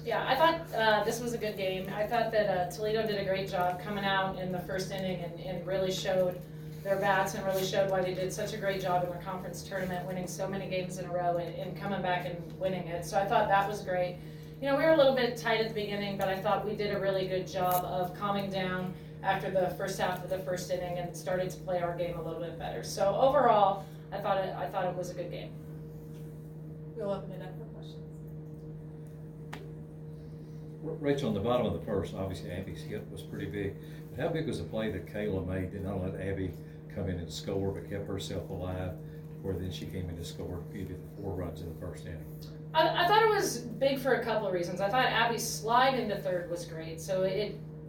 Yeah, I thought this was a good game. I thought that Toledo did a great job coming out in the first inning and really showed their bats and really showed why they did such a great job in their conference tournament, winning so many games in a row and coming back and winning it. So I thought that was great. You know, we were a little bit tight at the beginning, but I thought we did a really good job of calming down after the first half of the first inning and started to play our game a little bit better. So overall, I thought it was a good game. We'll open it up for questions. Rachel, on the bottom of the first, obviously Abby's hit was pretty big. But how big was the play that Kayla made that not let Abby come in and score, but kept herself alive, where then she came in to score, give you the 4 runs in the first inning? I thought it was big for a couple of reasons. I thought Abby's slide into third was great. So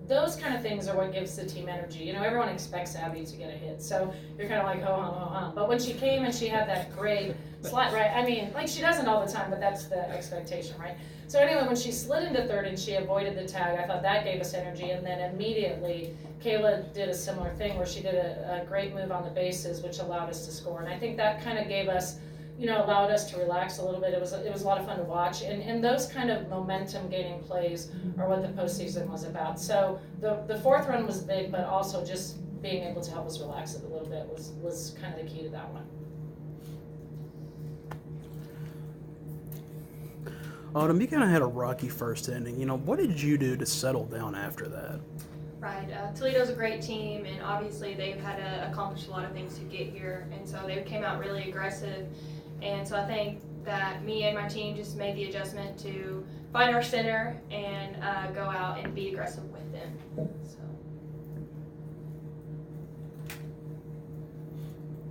those kind of things are what gives the team energy. You know, everyone expects Abby to get a hit. So you're kind of like, ho, hum, ho, hum. But when she came and she had that great slide, right? I mean, like she doesn't all the time, but that's the expectation, right? So anyway, when she slid into third and she avoided the tag, I thought that gave us energy. And then immediately, Kayla did a similar thing where she did a great move on the bases, which allowed us to score. And I think that kind of gave us, you know, allowed us to relax a little bit. It was a lot of fun to watch, and those kind of momentum gaining plays are what the postseason was about. So the 4th run was big, but also just being able to help us relax it a little bit was kind of the key to that one. Autumn, you kind of had a rocky first inning. You know, what did you do to settle down after that? Right. Toledo's a great team, and obviously they've had to accomplish a lot of things to get here, and so they came out really aggressive. And so I think that me and my team just made the adjustment to find our center and go out and be aggressive with them. So.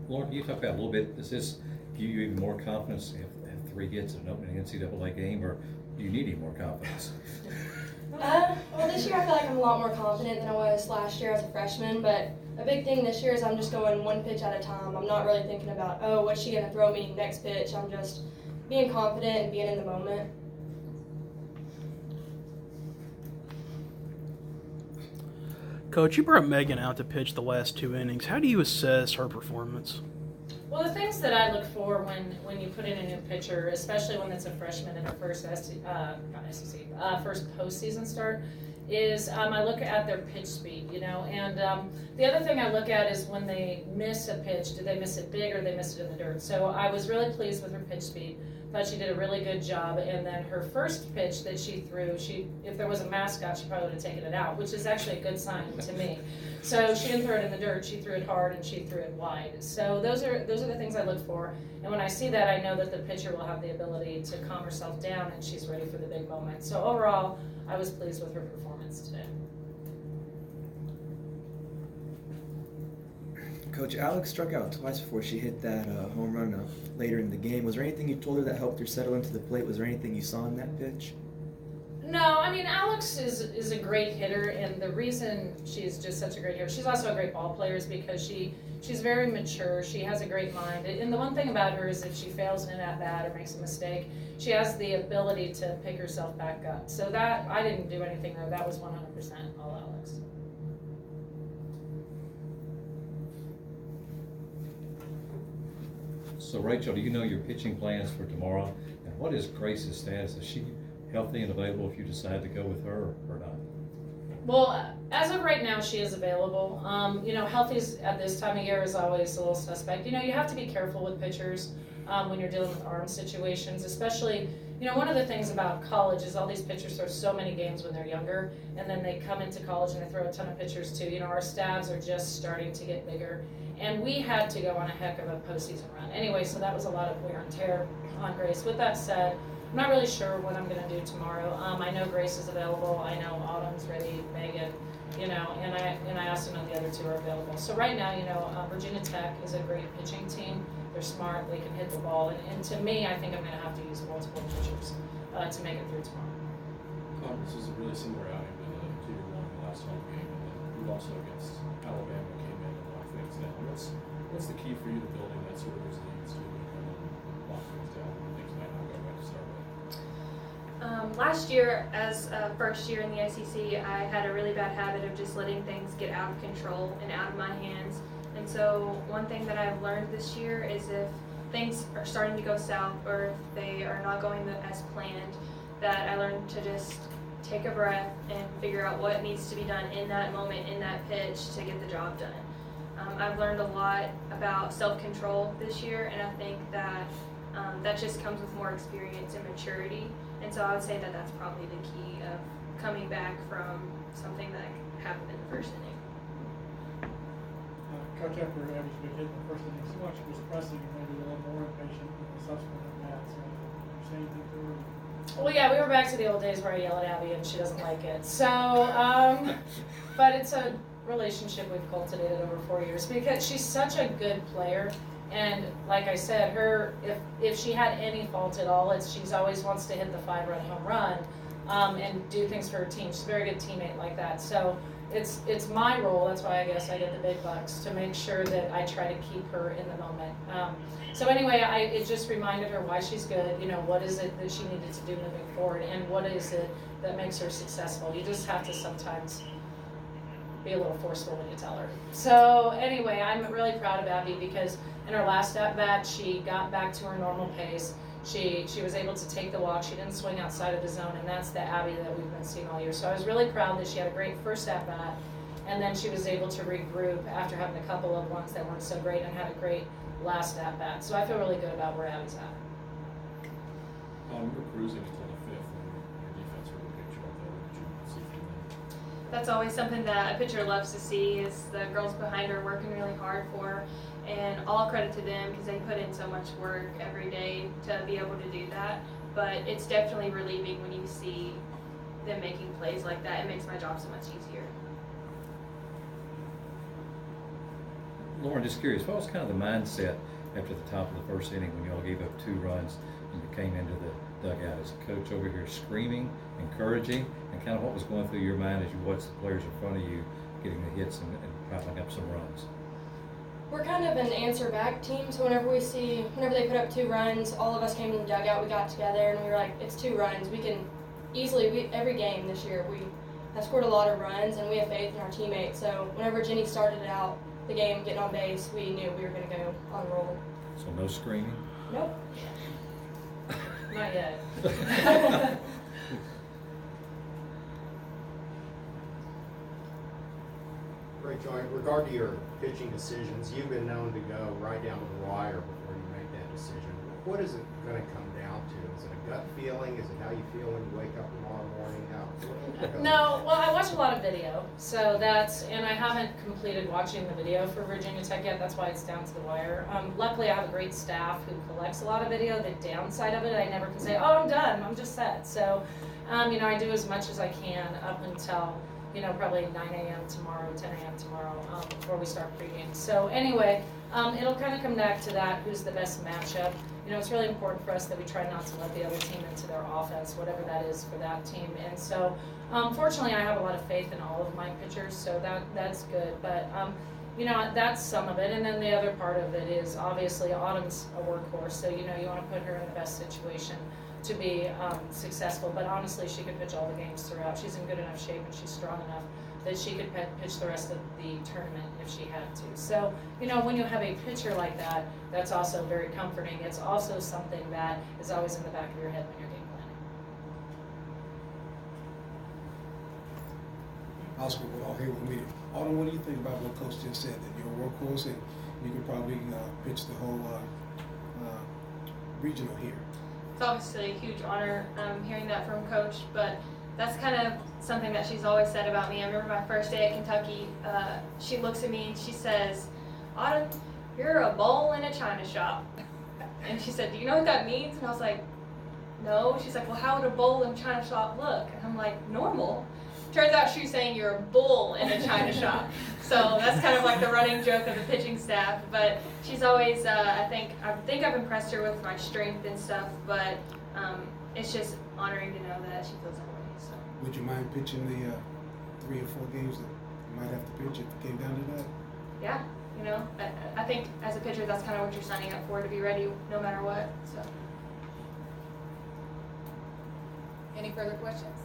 Lauren, can you talk about a little bit, does this give you even more confidence if 3 hits in an opening NCAA game, or do you need any more confidence? Well, this year I feel like I'm a lot more confident than I was last year as a freshman, but a big thing this year is I'm just going 1 pitch at a time. I'm not really thinking about, oh, what's she going to throw me next pitch? I'm just being confident and being in the moment. Coach, you brought Megan out to pitch the last 2 innings. How do you assess her performance? Well, the things that I look for when you put in a new pitcher, especially when it's a freshman in their first first postseason start, is I look at their pitch speed, you know, and the other thing I look at is when they miss a pitch, did they miss it big or did they miss it in the dirt? So I was really pleased with her pitch speed. Thought she did a really good job, and then her first pitch that she threw, if there was a mascot, she probably would have taken it out, which is actually a good sign to me. So she didn't throw it in the dirt, she threw it hard and she threw it wide. So those are the things I look for, and when I see that, I know that the pitcher will have the ability to calm herself down and she's ready for the big moment. So overall, I was pleased with her performance today. Coach, Alex struck out twice before she hit that home run later in the game. Was there anything you told her that helped her settle into the plate? Was there anything you saw in that pitch? No, I mean, Alex is a great hitter, and the reason she's just such a great hitter, she's also a great ball player, is because she's very mature, she has a great mind, and the one thing about her is if she fails in an at-bat or makes a mistake, she has the ability to pick herself back up. So that, I didn't do anything there, that was 100% all Alex. So Rachel, do you know your pitching plans for tomorrow? And what is Grace's status? Is she healthy and available if you decide to go with her or not? Well, as of right now, she is available. You know, health is at this time of year is always a little suspect. You know, you have to be careful with pitchers when you're dealing with arm situations, especially, you know, one of the things about college is all these pitchers throw so many games when they're younger, and then they come into college and they throw a ton of pitchers too. You know, our stabs are just starting to get bigger, and we had to go on a heck of a postseason run. Anyway, so that was a lot of wear and tear on Grace. With that said, I'm not really sure what I'm going to do tomorrow. I know Grace is available. I know Autumn's ready, Megan, you know, and I also know the other 2 are available. So right now, you know, Virginia Tech is a great pitching team. They're smart. They can hit the ball. And to me, I think I'm going to have to use multiple pitchers to make it through tomorrow. This is a really similar outing to the 2-1 in the last home game, and then you also against Alabama came in and locked things down. What's the key for you to building that sort of resilience to come and lock things down when things might not go right to start with? Last year, as first year in the SEC, I had a really bad habit of just letting things get out of control and out of my hands. And so one thing that I've learned this year is if things are starting to go south or if they are not going as planned, that I learned to just take a breath and figure out what needs to be done in that moment, in that pitch, to get the job done. I've learned a lot about self-control this year, and I think that that just comes with more experience and maturity. And so I would say that that's probably the key of coming back from something that happened in the first inning. Coach, after Abby's been hitting the first inning so much, it was pressing and maybe a little more impatient in the subsequent at-bats. You say anything to her? Well, yeah, we were back to the old days where I yell at Abby and she doesn't like it. So, but it's a relationship we've cultivated over 4 years because she's such a good player. And like I said, if she had any fault at all, she's always wants to hit the 5-run home run and do things for her team. She's a very good teammate like that. So it's my role. That's why I guess I get the big bucks, to make sure that I try to keep her in the moment. So anyway, it just reminded her why she's good. You know, what is it that she needed to do moving forward, and what is it that makes her successful. You just have to sometimes be a little forceful when you tell her. So anyway, I'm really proud of Abby because in her last at bat, she got back to her normal pace. She was able to take the walk. She didn't swing outside of the zone, and that's the Abby that we've been seeing all year. So I was really proud that she had a great first at bat, and then she was able to regroup after having a couple of ones that weren't so great, and had a great last at bat. So I feel really good about where Abby's at. We were cruising until the 5th, and your defense really picked you up there. What did you see from them? That's always something that a pitcher loves to see, is the girls behind her working really hard for her. And all credit to them because they put in so much work every day to be able to do that. But it's definitely relieving when you see them making plays like that. It makes my job so much easier. Lauren, just curious, what was kind of the mindset after the top of the first inning when y'all gave up 2 runs and you came into the dugout as a coach over here screaming, encouraging, and kind of what was going through your mind as you watched the players in front of you getting the hits and piling up some runs? We're kind of an answer back team, so whenever they put up 2 runs, all of us came to the dugout, we got together, and we were like, it's 2 runs. We can easily, every game this year, we have scored a lot of runs, and we have faith in our teammates. So whenever Jenny started out the game getting on base, we knew we were going to go on roll. So no screaming? Nope. Not yet. Rachel, in regard to your pitching decisions, you've been known to go right down to the wire before you make that decision. What is it going to come down to? Is it a gut feeling? Is it how you feel when you wake up tomorrow morning? No, well, I watch a lot of video, so and I haven't completed watching the video for Virginia Tech yet. That's why it's down to the wire. Luckily, I have a great staff who collects a lot of video. The downside of it, I never can say, oh, I'm done, I'm just set. So, I do as much as I can up until probably 9 a.m. tomorrow, 10 a.m. tomorrow, before we start pregame. So anyway, it'll kind of come back to that, who's the best matchup. It's really important for us that we try not to let the other team into their offense, whatever that is for that team. And so, fortunately, I have a lot of faith in all of my pitchers, so that's good. But, that's some of it. And then the other part of it is, obviously, Autumn's a workhorse, so, you want to put her in the best situation to be successful. But honestly, she could pitch all the games throughout. She's in good enough shape and she's strong enough that she could pitch the rest of the tournament if she had to. So, when you have a pitcher like that, that's also very comforting. It's also something that is always in the back of your head when you're game planning. Oscar, we're all here with me. Autumn, what do you think about what Coach just said, that you're a workhorse and you could probably pitch the whole regional here? It's obviously a huge honor hearing that from Coach, but that's kind of something that she's always said about me. I remember my first day at Kentucky, she looks at me and she says, Autumn, you're a bowl in a china shop. And she said, do you know what that means? And I was like, no. She's like, well, how would a bowl in a china shop look? And I'm like, normal. Turns out she's saying you're a bull in a china shop. So that's kind of like the running joke of the pitching staff. But she's always, I think I've impressed her with my strength and stuff, but it's just honoring to know that she feels that way. So. Would you mind pitching the 3 or 4 games that you might have to pitch if it came down to that? Yeah, I think as a pitcher, that's kind of what you're signing up for, to be ready no matter what. So. Any further questions?